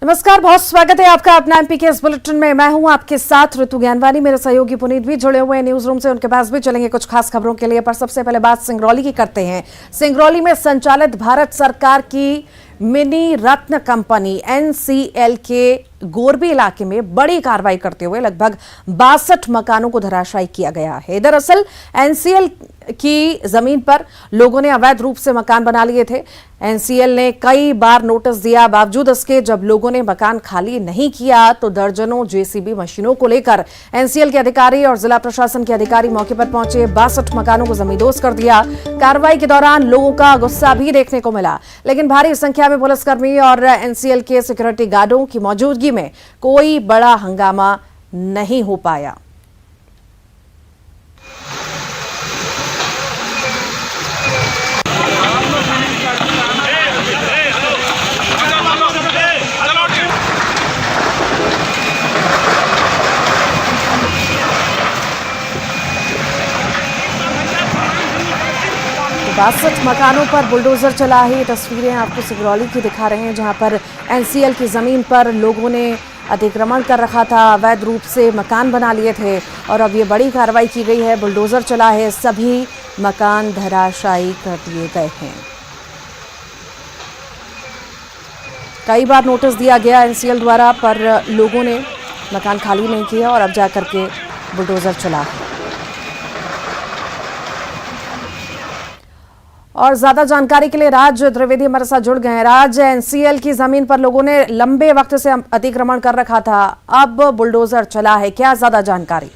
नमस्कार, बहुत स्वागत है आपका अपना एमपी के इस बुलेटिन में। मैं हूं आपके साथ ऋतु ज्ञानवानी। मेरे सहयोगी पुनीत भी जुड़े हुए हैं न्यूज रूम से, उनके पास भी चलेंगे कुछ खास खबरों के लिए। पर सबसे पहले बात सिंगरौली की करते हैं। सिंगरौली में संचालित भारत सरकार की मिनी रत्न कंपनी एनसीएल के गोरबी इलाके में बड़ी कार्रवाई करते हुए लगभग 62 मकानों को धराशायी किया गया है। दरअसल एनसीएल की जमीन पर लोगों ने अवैध रूप से मकान बना लिए थे। एनसीएल ने कई बार नोटिस दिया, बावजूद इसके जब लोगों ने मकान खाली नहीं किया तो दर्जनों जेसीबी मशीनों को लेकर एनसीएल के अधिकारी और जिला प्रशासन के अधिकारी मौके पर पहुंचे। 62 मकानों को जमींदोज कर दिया। कार्रवाई के दौरान लोगों का गुस्सा भी देखने को मिला, लेकिन भारी संख्या में पुलिसकर्मी और एनसीएल के सिक्योरिटी गार्डों की मौजूदगी में कोई बड़ा हंगामा नहीं हो पाया। तो 62 मकानों पर बुलडोजर चला है। ये तस्वीरें आपको सिंगरौली की दिखा रहे हैं, जहां पर एनसीएल की जमीन पर लोगों ने अतिक्रमण कर रखा था, अवैध रूप से मकान बना लिए थे और अब ये बड़ी कार्रवाई की गई है। बुलडोजर चला है, सभी मकान धराशायी कर दिए गए हैं। कई बार नोटिस दिया गया एनसीएल द्वारा, पर लोगों ने मकान खाली नहीं किया और अब जाकर के बुलडोजर चला है। और ज्यादा जानकारी के लिए राज द्विवेदी हमारे साथ जुड़ गए हैं। राज, एनसीएल की जमीन पर लोगों ने लंबे वक्त से अतिक्रमण कर रखा था, अब बुलडोजर चला है, क्या ज्यादा जानकारी?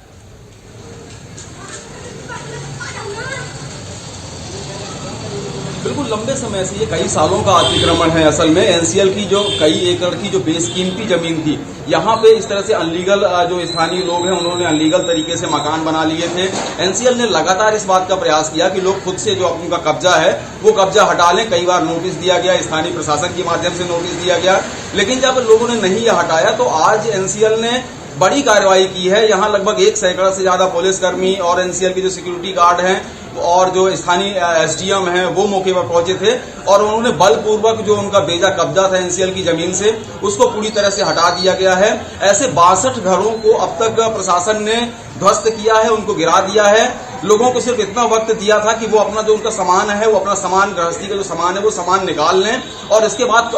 बिल्कुल लंबे समय से ये कई सालों का अतिक्रमण है। असल में एनसीएल की जो कई एकड़ की जो बेशकीमती जमीन थी, यहाँ पे इस तरह से अनलीगल जो स्थानीय लोग हैं उन्होंने अनलीगल तरीके से मकान बना लिए थे। एनसीएल ने लगातार इस बात का प्रयास किया कि लोग खुद से जो उनका कब्जा है वो कब्जा हटा लें। कई बार नोटिस दिया गया, स्थानीय प्रशासन के माध्यम से नोटिस दिया गया, लेकिन जब लोगों ने नहीं हटाया तो आज एनसीएल ने बड़ी कार्रवाई की है। यहाँ लगभग 1 सैकड़ा से ज्यादा पुलिसकर्मी और एनसीएल के जो सिक्योरिटी गार्ड हैं और जो स्थानीय एसडीएम हैं वो मौके पर पहुंचे थे और उन्होंने बलपूर्वक जो उनका बेजा कब्जा था एनसीएल की जमीन से उसको पूरी तरह से हटा दिया गया है। ऐसे 62 घरों को अब तक प्रशासन ने ध्वस्त किया है, उनको गिरा दिया है। लोगों को सिर्फ इतना वक्त दिया था कि वो अपना जो उनका सामान है, वो अपना सामान, गृहस्थी का जो सामान है वो सामान निकाल लें और इसके बाद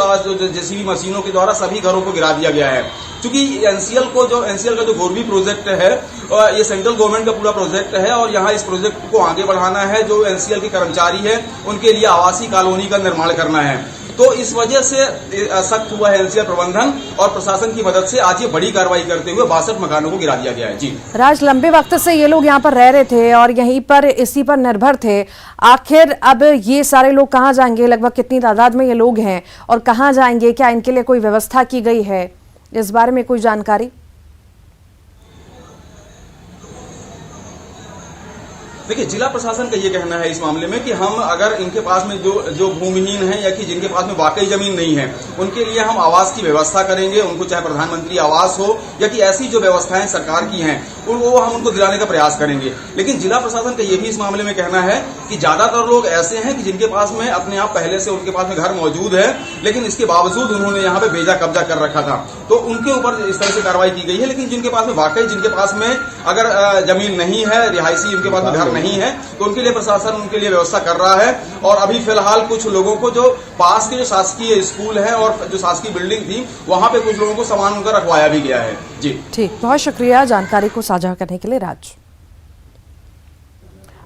जेसीबी मशीनों के द्वारा सभी घरों को गिरा दिया गया है। क्योंकि एनसीएल का जो गोरबी प्रोजेक्ट है ये सेंट्रल गवर्नमेंट का पूरा प्रोजेक्ट है और यहाँ इस प्रोजेक्ट को आगे बढ़ाना है। जो एनसीएल के कर्मचारी है उनके लिए आवासीय कॉलोनी का निर्माण करना है, तो इस वजह से सख्त हुआ है एनसीएल प्रबंधन और प्रशासन की मदद से आज ये बड़ी कार्रवाई करते हुए 62 मकानों को गिरा दिया गया है। जी राज, लंबे वक्त से ये लोग यहाँ पर रह रहे थे और यहीं पर इसी पर निर्भर थे। आखिर अब ये सारे लोग कहाँ जाएंगे? लगभग कितनी तादाद में ये लोग हैं और कहाँ जाएंगे? क्या इनके लिए कोई व्यवस्था की गई है? इस बारे में कोई जानकारी? देखिए, जिला प्रशासन का ये कहना है इस मामले में कि हम अगर इनके पास में जो भूमिहीन हैं या कि जिनके पास में वाकई जमीन नहीं है उनके लिए हम आवास की व्यवस्था करेंगे। उनको चाहे प्रधानमंत्री आवास हो या कि ऐसी जो व्यवस्थाएं सरकार की हैं वो हम उनको दिलाने का प्रयास करेंगे। लेकिन जिला प्रशासन का ये भी इस मामले में कहना है कि ज्यादातर लोग ऐसे हैं कि जिनके पास में अपने आप पहले से उनके पास में घर मौजूद है, लेकिन इसके बावजूद उन्होंने यहाँ पे बेजा कब्जा कर रखा था, तो उनके ऊपर इस तरह से कार्रवाई की गई है। लेकिन जिनके पास में वाकई, जिनके पास में अगर जमीन नहीं है, रिहायशी उनके पास में घर नहीं है, तो उनके लिए प्रशासन उनके लिए व्यवस्था कर रहा है। और अभी फिलहाल कुछ लोगों को जो पास के जो शासकीय स्कूल है और जो शासकीय बिल्डिंग थी वहां पे कुछ लोगों को सामान उनका रखवाया भी गया है। जी ठीक, बहुत शुक्रिया जानकारी को साझा करने के लिए राज।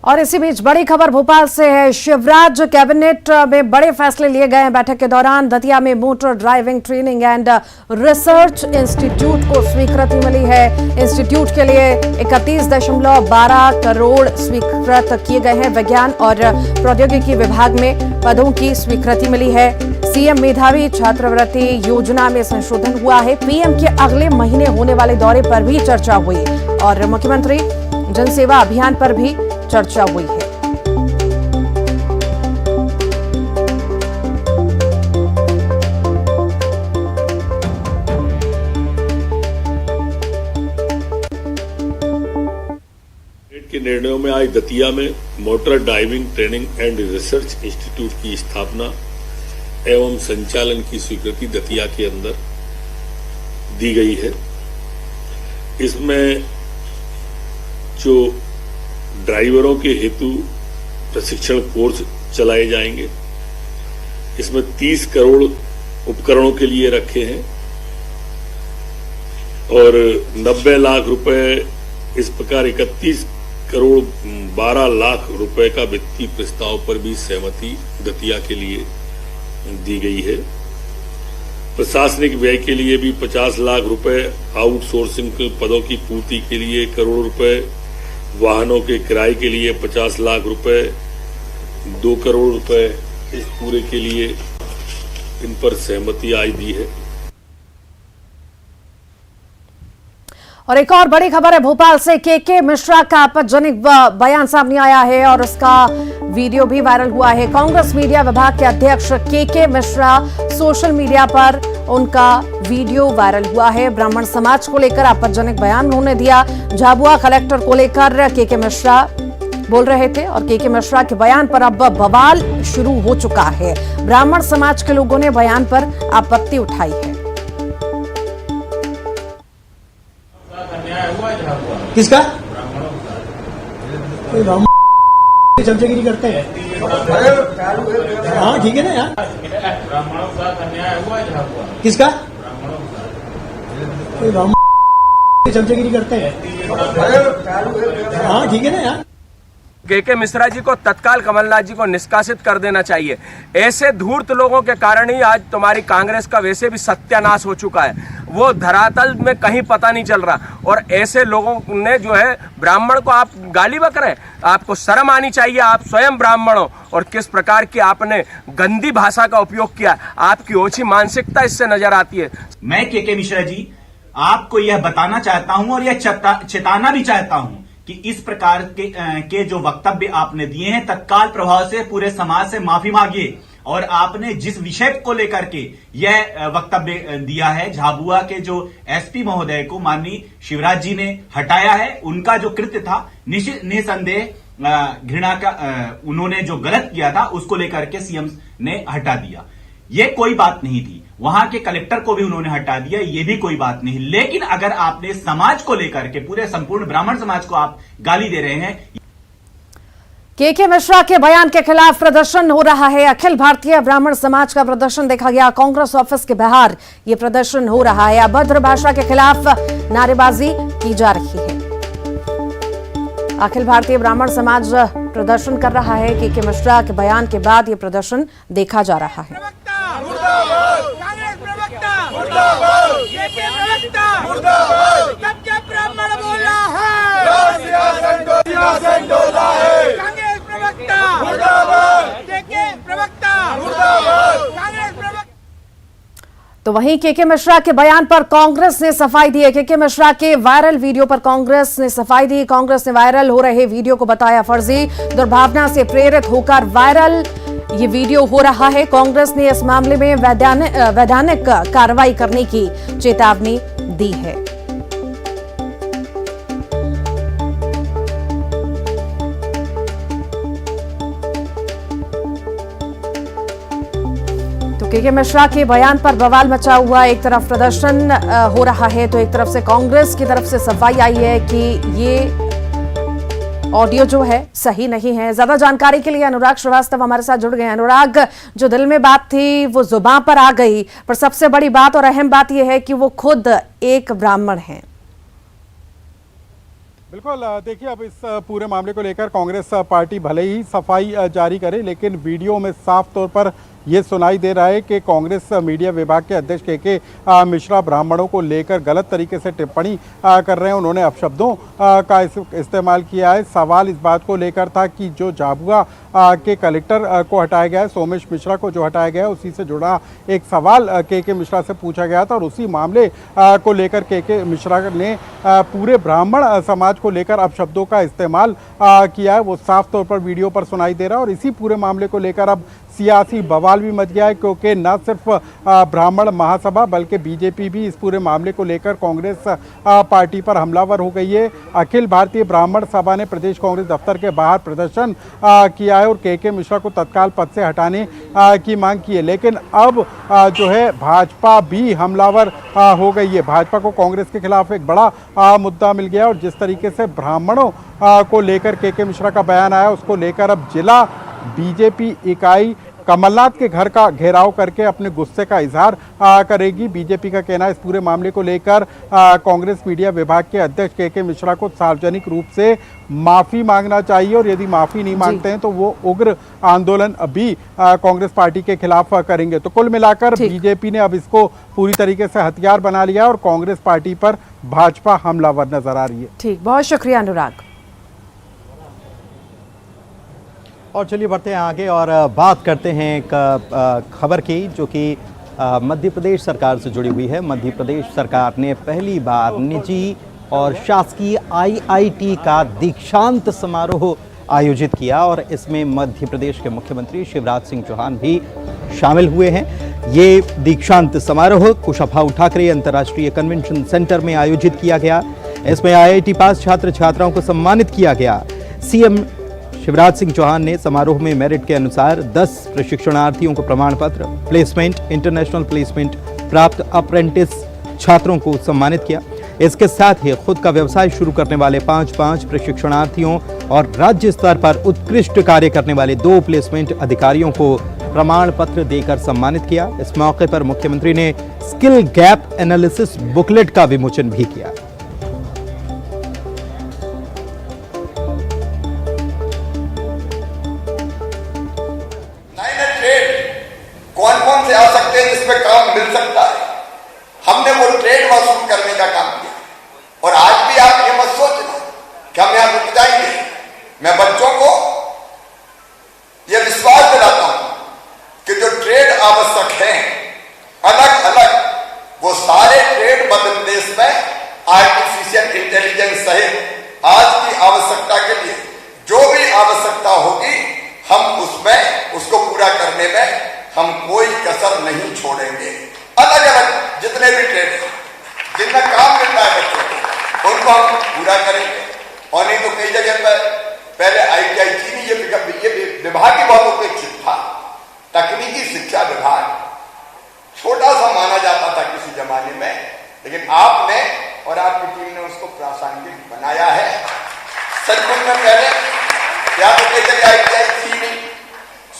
और इसी बीच बड़ी खबर भोपाल से है। शिवराज कैबिनेट में बड़े फैसले लिए गए हैं। बैठक के दौरान दतिया में motor driving training and research institute को स्वीकृति मिली है। इंस्टीट्यूट के लिए 31.12 करोड़ स्वीकृत किए गए हैं। विज्ञान और प्रौद्योगिकी विभाग में पदों की स्वीकृति मिली है। सीएम मेधावी छात्रवृत्ति योजना में संशोधन हुआ है। पीएम के अगले महीने होने वाले दौरे पर भी चर्चा हुई और मुख्यमंत्री जनसेवा अभियान पर भी चर्चा हुई है। के निर्णयों में आज दतिया में motor driving training and research institute की स्थापना एवं संचालन की स्वीकृति दतिया के अंदर दी गई है। इसमें जो ड्राइवरों के हेतु प्रशिक्षण कोर्स चलाए जाएंगे, इसमें 30 करोड़ उपकरणों के लिए रखे हैं और 90 लाख रुपए, इस प्रकार 31 करोड़ 12 लाख रुपए का वित्तीय प्रस्ताव पर भी सहमति दतिया के लिए दी गई है। प्रशासनिक व्यय के लिए भी 50 लाख रुपए, आउटसोर्सिंग के पदों की पूर्ति के लिए 1 करोड़ रुपए, वाहनों के किराए के लिए 50 लाख रुपए, 2 करोड़ रुपए, इस पूरे के लिए इन पर सहमति आज दी है। और एक और बड़ी खबर है भोपाल से। के मिश्रा का आपत्तिजनक बयान सामने आया है और उसका वीडियो भी वायरल हुआ है। कांग्रेस मीडिया विभाग के अध्यक्ष के मिश्रा सोशल मीडिया पर उनका वीडियो वायरल हुआ है। ब्राह्मण समाज को लेकर आपत्तिजनक बयान उन्होंने दिया। झाबुआ कलेक्टर को लेकर के मिश्रा बोल रहे थे और के मिश्रा के बयान पर अब बवाल शुरू हो चुका है। ब्राह्मण समाज के लोगों ने बयान पर आपत्ति उठाई है। किसका? चमचेगिरी करते हैं। हाँ ठीक है ना यार। किसका? चमचेगिरी करते हैं। हाँ ठीक है ना यार। के मिश्रा जी को तत्काल कमलनाथ जी को निष्कासित कर देना चाहिए। ऐसे धूर्त लोगों के कारण ही आज तुम्हारी कांग्रेस का वैसे भी सत्यानाश हो चुका है। वो धरातल में कहीं पता नहीं चल रहा और ऐसे लोगों ने जो है ब्राह्मण को आप गाली बक रहे हैं। आपको शर्म आनी चाहिए। आप स्वयं ब्राह्मण हो और किस प्रकार की आपने गंदी भाषा का उपयोग किया। आपकी ओछी मानसिकता इससे नजर आती है। मैं के मिश्रा जी आपको यह बताना चाहता हूं और यह चेताना भी चाहता हूं कि इस प्रकार के जो वक्तव्य आपने दिए हैं तत्काल प्रभाव से पूरे समाज से माफी मांगिए। और आपने जिस विषय को लेकर के यह वक्तव्य दिया है, झाबुआ के जो एसपी महोदय को माननीय शिवराज जी ने हटाया है, उनका जो कृत्य था निसंदेह घृणा का, उन्होंने जो गलत किया था उसको लेकर के सीएम ने हटा दिया। ये कोई बात नहीं थी। वहां के कलेक्टर को भी उन्होंने हटा दिया, ये भी कोई बात नहीं। लेकिन अगर आपने समाज को लेकर के पूरे संपूर्ण ब्राह्मण समाज को आप गाली दे रहे हैं। के मिश्रा के बयान के खिलाफ प्रदर्शन हो रहा है। अखिल भारतीय ब्राह्मण समाज का प्रदर्शन देखा गया। कांग्रेस ऑफिस के बाहर यह प्रदर्शन हो रहा है। अभद्र भाषा के खिलाफ नारेबाजी की जा रही है। अखिल भारतीय ब्राह्मण समाज प्रदर्शन कर रहा है। के मिश्रा के बयान के बाद यह प्रदर्शन देखा जा रहा है। कांग्रेस प्रवक्ता ब्राह्मण बोला है। कांग्रेस प्रवक्ता कांग्रेस प्रवक्ता। तो वहीं के मिश्रा के बयान पर कांग्रेस ने सफाई दी है। के मिश्रा के वायरल वीडियो पर कांग्रेस ने सफाई दी। कांग्रेस ने वायरल हो रहे वीडियो को बताया फर्जी, दुर्भावना से प्रेरित होकर वायरल ये वीडियो हो रहा है। कांग्रेस ने इस मामले में वैधानिक कार्रवाई करने की चेतावनी दी है। के मिश्रा के बयान पर बवाल मचा हुआ। एक तरफ प्रदर्शन हो रहा है तो एक तरफ से कांग्रेस की तरफ से सफाई आई है कि ये ऑडियो जो है सही नहीं है। ज्यादा जानकारी के लिए अनुराग श्रीवास्तव हमारे साथ जुड़ गए। अनुराग, जो दिल में बात थी वो जुबान पर आ गई, पर सबसे बड़ी बात और अहम बात यह है कि वो खुद एक ब्राह्मण हैं। बिल्कुल, देखिए अब इस पूरे मामले को लेकर कांग्रेस पार्टी भले ही सफाई जारी करे, लेकिन वीडियो में साफ तौर पर ये सुनाई दे रहा है कि कांग्रेस मीडिया विभाग के अध्यक्ष के मिश्रा ब्राह्मणों को लेकर गलत तरीके से टिप्पणी कर रहे हैं। उन्होंने अपशब्दों का इस्तेमाल किया है। सवाल इस बात को लेकर था कि जो झाबुआ के कलेक्टर को हटाया गया है, सोमेश मिश्रा को जो हटाया गया है, उसी से जुड़ा एक सवाल के मिश्रा से पूछा गया था और उसी मामले को लेकर के मिश्रा ने पूरे ब्राह्मण समाज को लेकर अपशब्दों का इस्तेमाल किया है। वो साफ तौर पर वीडियो पर सुनाई दे रहा है और इसी पूरे मामले को लेकर अब सियासी बवाल भी मच गया है, क्योंकि न सिर्फ ब्राह्मण महासभा बल्कि बीजेपी भी इस पूरे मामले को लेकर कांग्रेस पार्टी पर हमलावर हो गई है। अखिल भारतीय ब्राह्मण सभा ने प्रदेश कांग्रेस दफ्तर के बाहर प्रदर्शन किया है और के मिश्रा को तत्काल पद से हटाने की मांग की है। लेकिन अब जो है भाजपा भी हमलावर हो गई है। भाजपा को कांग्रेस के खिलाफ एक बड़ा मुद्दा मिल गया और जिस तरीके से ब्राह्मणों को लेकर के मिश्रा का बयान आया, उसको लेकर अब जिला बीजेपी इकाई कमलनाथ के घर का घेराव करके अपने गुस्से का इजहार करेगी। बीजेपी का कहना है इस पूरे मामले को लेकर कांग्रेस मीडिया विभाग के अध्यक्ष के मिश्रा को सार्वजनिक रूप से माफी मांगना चाहिए और यदि माफी नहीं मांगते हैं तो वो उग्र आंदोलन भी कांग्रेस पार्टी के खिलाफ करेंगे। तो कुल मिलाकर बीजेपी ने अब इसको पूरी तरीके से हथियार बना लिया और कांग्रेस पार्टी पर भाजपा हमलावर नजर आ रही है। ठीक, बहुत शुक्रिया अनुराग। और चलिए बढ़ते हैं आगे और बात करते हैं एक खबर की जो कि मध्य प्रदेश सरकार से जुड़ी हुई है। मध्य प्रदेश सरकार ने पहली बार निजी और शासकीय आईआईटी का दीक्षांत समारोह आयोजित किया और इसमें मध्य प्रदेश के मुख्यमंत्री शिवराज सिंह चौहान भी शामिल हुए हैं। ये दीक्षांत समारोह कुशाभाऊ ठाकरे अंतर्राष्ट्रीय कन्वेंशन सेंटर में आयोजित किया गया। इसमें आईआईटी पास छात्र छात्राओं को सम्मानित किया गया। सीएम शिवराज सिंह चौहान ने समारोह में मेरिट के अनुसार 10 प्रशिक्षणार्थियों को प्रमाण पत्र, प्लेसमेंट, इंटरनेशनल प्लेसमेंट प्राप्त अप्रेंटिस छात्रों को सम्मानित किया। इसके साथ ही खुद का व्यवसाय शुरू करने वाले 5 प्रशिक्षणार्थियों और राज्य स्तर पर उत्कृष्ट कार्य करने वाले 2 प्लेसमेंट अधिकारियों को प्रमाण पत्र देकर सम्मानित किया। इस मौके पर मुख्यमंत्री ने स्किल गैप एनालिसिस बुकलेट का विमोचन भी किया। कौन कौन से आ सकते हैं जिसमें काम मिल सकता है, हमने वो ट्रेड वसूल करने का काम किया। और आज भी आप ये मत सोचना कि हम यहां रुक जाएंगे। मैं बच्चों को ये विश्वास दिलाता हूं कि जो ट्रेड आवश्यक हैं अलग अलग, वो सारे ट्रेड मध्य प्रदेश में आर्टिफिशियल इंटेलिजेंस सहित आज की आवश्यकता के लिए जो भी आवश्यकता होगी हम उसमें उसको पूरा करने में हम कोई कसर नहीं छोड़ेंगे। अलग अलग जितने भी ट्रेड जिनमें काम मिलता है बच्चों को उनको हम पूरा करेंगे। और नहीं तो कई जगह पर पहले ITI चीनी ये विभाग ही बहुत उपेक्षित था। तकनीकी शिक्षा विभाग छोटा सा माना जाता था किसी जमाने में, लेकिन आपने और आपकी टीम ने उसको प्रासंगिक बनाया है। सचमुच में पहले या तो कई जगह ITI चीनी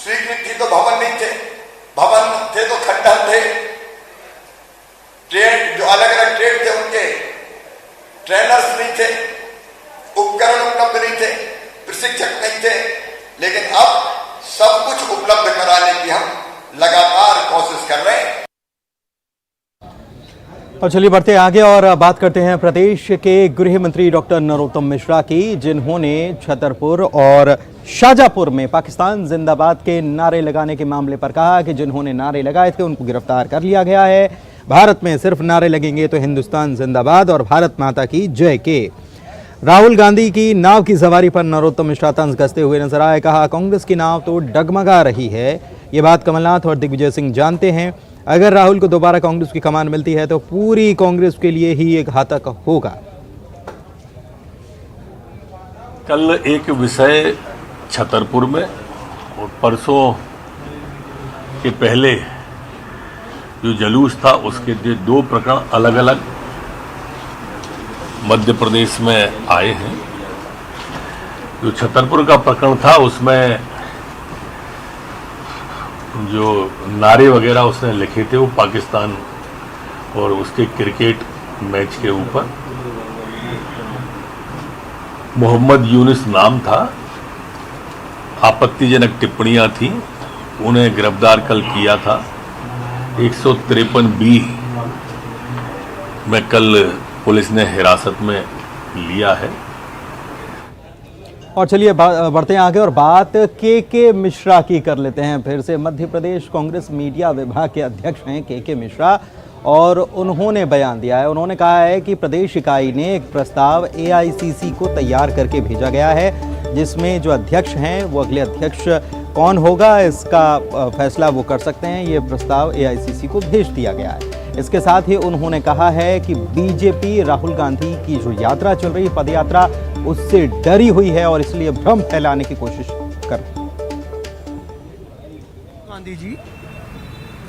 स्वीकृत थी तो भवन नहीं थे, भवन थे तो खंडहर थे। ट्रेड जो अलग अलग ट्रेड थे उनके ट्रेनर्स नहीं थे, उपकरण उपलब्ध नहीं थे, प्रशिक्षक नहीं थे। लेकिन अब सब कुछ उपलब्ध कराने की हम लगातार कोशिश कर रहे हैं। और चलिए बढ़ते आगे और बात करते हैं प्रदेश के गृह मंत्री डॉक्टर नरोत्तम मिश्रा की, जिन्होंने छतरपुर और शाजापुर में पाकिस्तान जिंदाबाद के नारे लगाने के मामले पर कहा कि जिन्होंने नारे लगाए थे उनको गिरफ्तार कर लिया गया है। भारत में सिर्फ नारे लगेंगे तो हिंदुस्तान जिंदाबाद और भारत माता की जय के। राहुल गांधी की नाव की सवारी पर नरोत्तम मिश्रा तंज कसते हुए नजर आए। कहा कांग्रेस की नाव तो डगमगा रही है। ये बात कमलनाथ और दिग्विजय सिंह जानते हैं। अगर राहुल को दोबारा कांग्रेस की कमान मिलती है तो पूरी कांग्रेस के लिए ही एक घातक होगा। कल एक विषय छतरपुर में और परसों के पहले जो जुलूस था उसके 2 प्रकरण अलग अलग मध्य प्रदेश में आए हैं। जो छतरपुर का प्रकरण था उसमें जो नारे वगैरह उसने लिखे थे वो पाकिस्तान और उसके क्रिकेट मैच के ऊपर। मोहम्मद यूनिस नाम था, आपत्तिजनक टिप्पणियां थी, उन्हें गिरफ्तार कल किया था। 153B में कल पुलिस ने हिरासत में लिया है। और चलिए बढ़ते हैं आगे और बात के मिश्रा की कर लेते हैं फिर से। मध्य प्रदेश कांग्रेस मीडिया विभाग के अध्यक्ष हैं के मिश्रा और उन्होंने बयान दिया है। उन्होंने कहा है कि प्रदेश इकाई ने एक प्रस्ताव AICC को तैयार करके भेजा गया है, जिसमें जो अध्यक्ष हैं वो अगले अध्यक्ष कौन होगा इसका फैसला वो कर सकते हैं। ये प्रस्ताव एआईसीसी को भेज दिया गया है। इसके साथ ही उन्होंने कहा है कि बीजेपी राहुल गांधी की जो यात्रा चल रही है, पदयात्रा, उससे डरी हुई है और इसलिए भ्रम फैलाने की कोशिश कर रही है। गांधी जी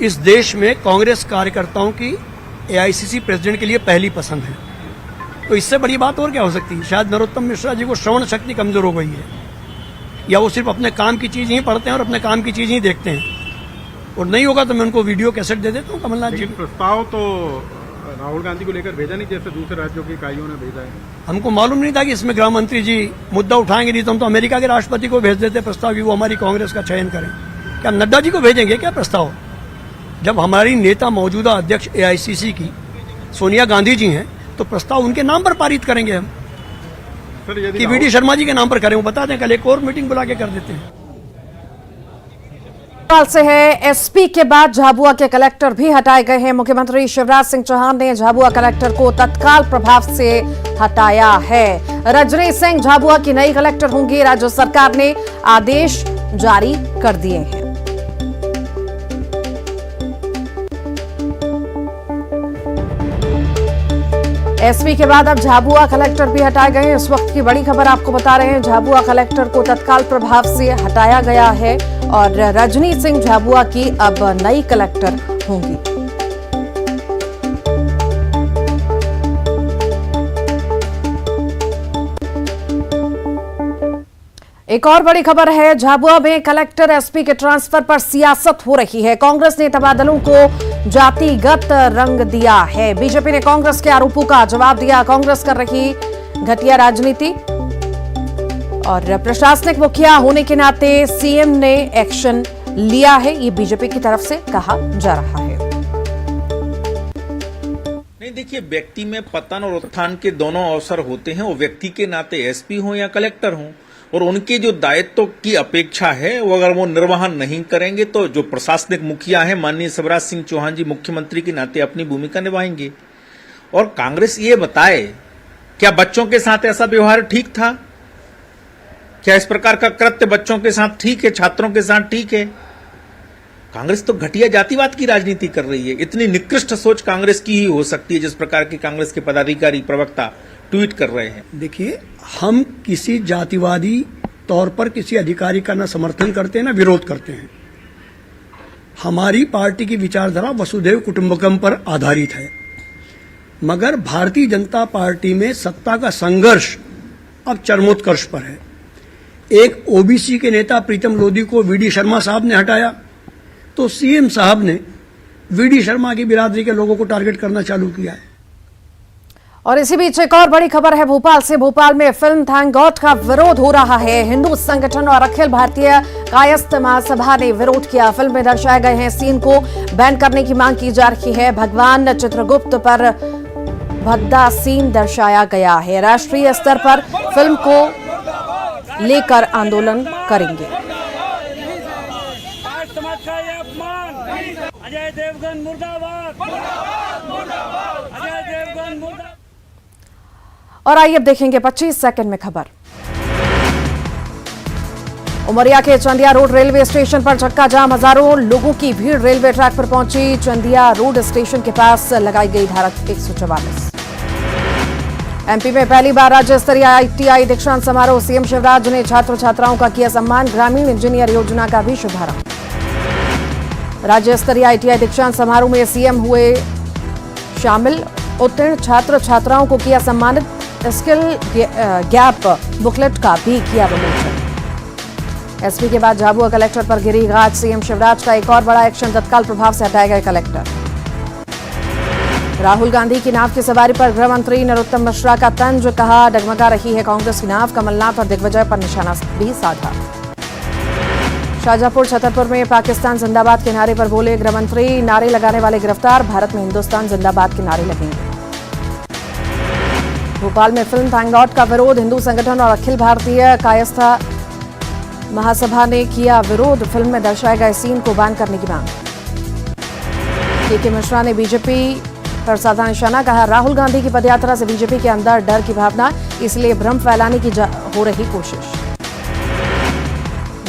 इस देश में कांग्रेस कार्यकर्ताओं की एआईसीसी प्रेसिडेंट के लिए पहली पसंद है, तो इससे बड़ी बात और क्या हो सकती है। शायद नरोत्तम मिश्रा जी को श्रवण शक्ति कमजोर हो गई है, या वो सिर्फ अपने काम की चीज ही पढ़ते हैं और अपने काम की चीज ही देखते हैं। और नहीं होगा तो मैं उनको वीडियो कैसेट दे देता हूँ कमलनाथ जी। प्रस्ताव तो राहुल गांधी को लेकर भेजा नहीं, जैसे दूसरे राज्यों की इकाइयों ने भेजा है। हमको मालूम नहीं था कि इसमें गृह मंत्री जी मुद्दा उठाएंगे, नहीं तो हम तो अमेरिका के राष्ट्रपति को भेज देते प्रस्ताव कि वो हमारी कांग्रेस का चयन करें। क्या नड्डा जी को भेजेंगे क्या प्रस्ताव? जब हमारी नेता मौजूदा अध्यक्ष एआईसीसी की सोनिया गांधी जी हैं, तो प्रस्ताव उनके नाम पर पारित करेंगे हम, कि वीडी शर्मा जी के नाम पर करें। वो बता दें, कल एक और मीटिंग बुला के कर देते हैं। भोपाल से है, एसपी के बाद झाबुआ के कलेक्टर भी हटाए गए हैं। मुख्यमंत्री शिवराज सिंह चौहान ने झाबुआ कलेक्टर को तत्काल प्रभाव से हटाया है। रजनी सिंह झाबुआ की नई कलेक्टर होंगी। राज्य सरकार ने आदेश जारी कर दिए हैं। एसपी के बाद अब झाबुआ कलेक्टर भी हटाए गए हैं। इस वक्त की बड़ी खबर आपको बता रहे हैं, झाबुआ कलेक्टर को तत्काल प्रभाव से हटाया गया है और रजनी सिंह झाबुआ की अब नई कलेक्टर होंगी। एक और बड़ी खबर है, झाबुआ में कलेक्टर एसपी के ट्रांसफर पर सियासत हो रही है। कांग्रेस ने तबादलों को जातिगत रंग दिया है। बीजेपी ने कांग्रेस के आरोपों का जवाब दिया। कांग्रेस कर रही घटिया राजनीति और प्रशासनिक मुखिया होने के नाते सीएम ने एक्शन लिया है, ये बीजेपी की तरफ से कहा जा रहा है। नहीं, देखिए, व्यक्ति में पतन और उत्थान के दोनों अवसर होते हैं। वो व्यक्ति के नाते एसपी हो या कलेक्टर हो, और उनके जो दायित्व की अपेक्षा है वो अगर वो निर्वहन नहीं करेंगे तो जो प्रशासनिक मुखिया है माननीय शिवराज सिंह चौहान जी मुख्यमंत्री के नाते अपनी भूमिका निभाएंगे। और कांग्रेस ये बताए, क्या बच्चों के साथ ऐसा व्यवहार ठीक था? क्या इस प्रकार का कृत्य बच्चों के साथ ठीक है, छात्रों के साथ ठीक है? कांग्रेस तो घटिया जातिवाद की राजनीति कर रही है। इतनी निकृष्ट सोच कांग्रेस की ही हो सकती है जिस प्रकार की कांग्रेस के पदाधिकारी प्रवक्ता ट्वीट कर रहे हैं। देखिए, हम किसी जातिवादी तौर पर किसी अधिकारी का ना समर्थन करते हैं ना विरोध करते हैं। हमारी पार्टी की विचारधारा वसुधैव कुटुंबकम पर आधारित है, मगर भारतीय जनता पार्टी में सत्ता का संघर्ष अब चरमोत्कर्ष पर है। एक ओबीसी के नेता प्रीतम लोधी को वीडी शर्मा साहब ने हटाया, तो सीएम साहब ने वीडी शर्मा की बिरादरी के लोगों को टारगेट करना चालू किया है। और इसी बीच एक और बड़ी खबर है भोपाल से। भोपाल में फिल्म थैंक गॉड का विरोध हो रहा है। हिंदू संगठन और अखिल भारतीय कायस्थ महासभा ने विरोध किया। फिल्म में दर्शाए गए हैं सीन को बैन करने की मांग की जा रही है। भगवान चित्रगुप्त पर भद्दा सीन दर्शाया गया है। राष्ट्रीय स्तर पर फिल्म को लेकर आंदोलन करेंगे। अजय देवगन मुर्दाबाद, अजय देवगन मुर्दाबाद। और आइए अब देखेंगे 25 सेकंड में खबर। उमरिया के चंदिया रोड रेलवे स्टेशन पर चक्का जाम, हजारों लोगों की भीड़ रेलवे ट्रैक पर पहुंची। चंदिया रोड स्टेशन के पास लगाई गई धारा 144। एमपी में पहली बार राज्य स्तरीय आईटीआई दीक्षांत समारोह। सीएम शिवराज ने छात्र छात्राओं का किया सम्मान। ग्रामीण इंजीनियर योजना का भी शुभारंभ। राज्य स्तरीय आईटीआई दीक्षांत समारोह में सीएम हुए शामिल। उत्तीर्ण छात्र छात्राओं को किया सम्मानित। स्किल गैप बुकलेट का भी किया विमोचन। एसपी के बाद झाबुआ कलेक्टर पर गिरी गाज। सीएम शिवराज का एक और बड़ा एक्शन, तत्काल प्रभाव से हटाए गए कलेक्टर। राहुल गांधी की नाव की सवारी पर गृह मंत्री नरोत्तम मिश्रा का तंज, कहा डगमगा रही है कांग्रेस की नाव। कमलनाथ और दिग्विजय पर निशाना भी साधा। शाहजहांपुर छतरपुर में पाकिस्तान जिंदाबाद के नारे पर बोले गृह मंत्री। नारे लगाने वाले गिरफ्तार। भारत में हिंदुस्तान जिंदाबाद के नारे लगेंगे। भोपाल में फिल्म थैंक गॉड का विरोध। हिंदू संगठन और अखिल भारतीय कायस्थ महासभा ने किया विरोध। फिल्म में दर्शाए गए सीन को बैन करने की मांग। के मिश्रा ने बीजेपी पर साधा निशाना, कहा राहुल गांधी की पदयात्रा से बीजेपी के अंदर डर की भावना, इसलिए भ्रम फैलाने की हो रही कोशिश।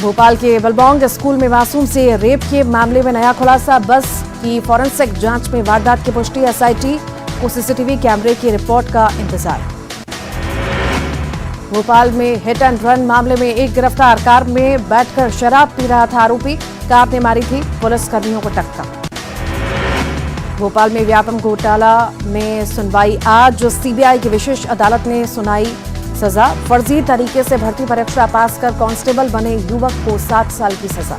भोपाल के बलबौंग स्कूल में मासूम से रेप के मामले में नया खुलासा। बस की फॉरेंसिक जांच में वारदात की पुष्टि। एसआईटी को सीसीटीवी कैमरे की रिपोर्ट का इंतजार। भोपाल में हिट एंड रन मामले में एक गिरफ्तार। कार में बैठकर शराब पी रहा था आरोपी। कार ने मारी थी पुलिस कर्मियों को टक्कर। भोपाल में व्यापम घोटाला में सुनवाई आज। सीबीआई की विशेष अदालत ने सुनाई सजा। फर्जी तरीके से भर्ती परीक्षा पास कर कांस्टेबल बने युवक को 7 साल की सजा।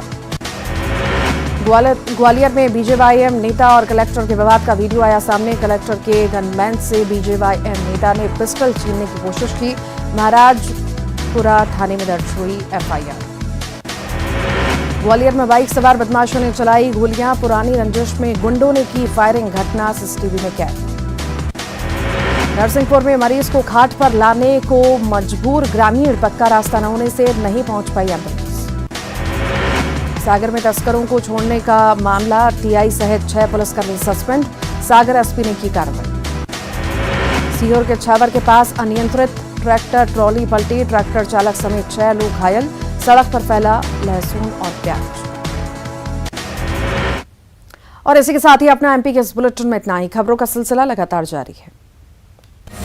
ग्वालियर में बीजेवाईएम नेता और कलेक्टर के विवाद का वीडियो आया सामने। कलेक्टर के गनमैन से बीजेवाईएम नेता ने पिस्टल छीनने की कोशिश की। महाराजपुरा थाने में दर्ज हुई एफआईआर। ग्वालियर में बाइक सवार बदमाशों ने चलाई गोलियां। पुरानी रंजिश में गुंडों ने की फायरिंग। घटना सीसीटीवी में कैद। नरसिंहपुर में मरीज को खाट पर लाने को मजबूर ग्रामीण। पक्का रास्ता न होने से नहीं पहुंच पाई एम्बुलेंस। सागर में तस्करों को छोड़ने का मामला। टीआई सहित 6 पुलिसकर्मी सस्पेंड। सागर एसपी ने की कार्रवाई। सीहोर के छावर के पास अनियंत्रित ट्रैक्टर ट्रॉली पलटी। ट्रैक्टर चालक समेत 6 लोग घायल। सड़क पर फैला लहसुन और प्याज। और इसी के साथ ही अपना एमपी के इस बुलेटिन में इतना ही। खबरों का सिलसिला लगातार जारी है।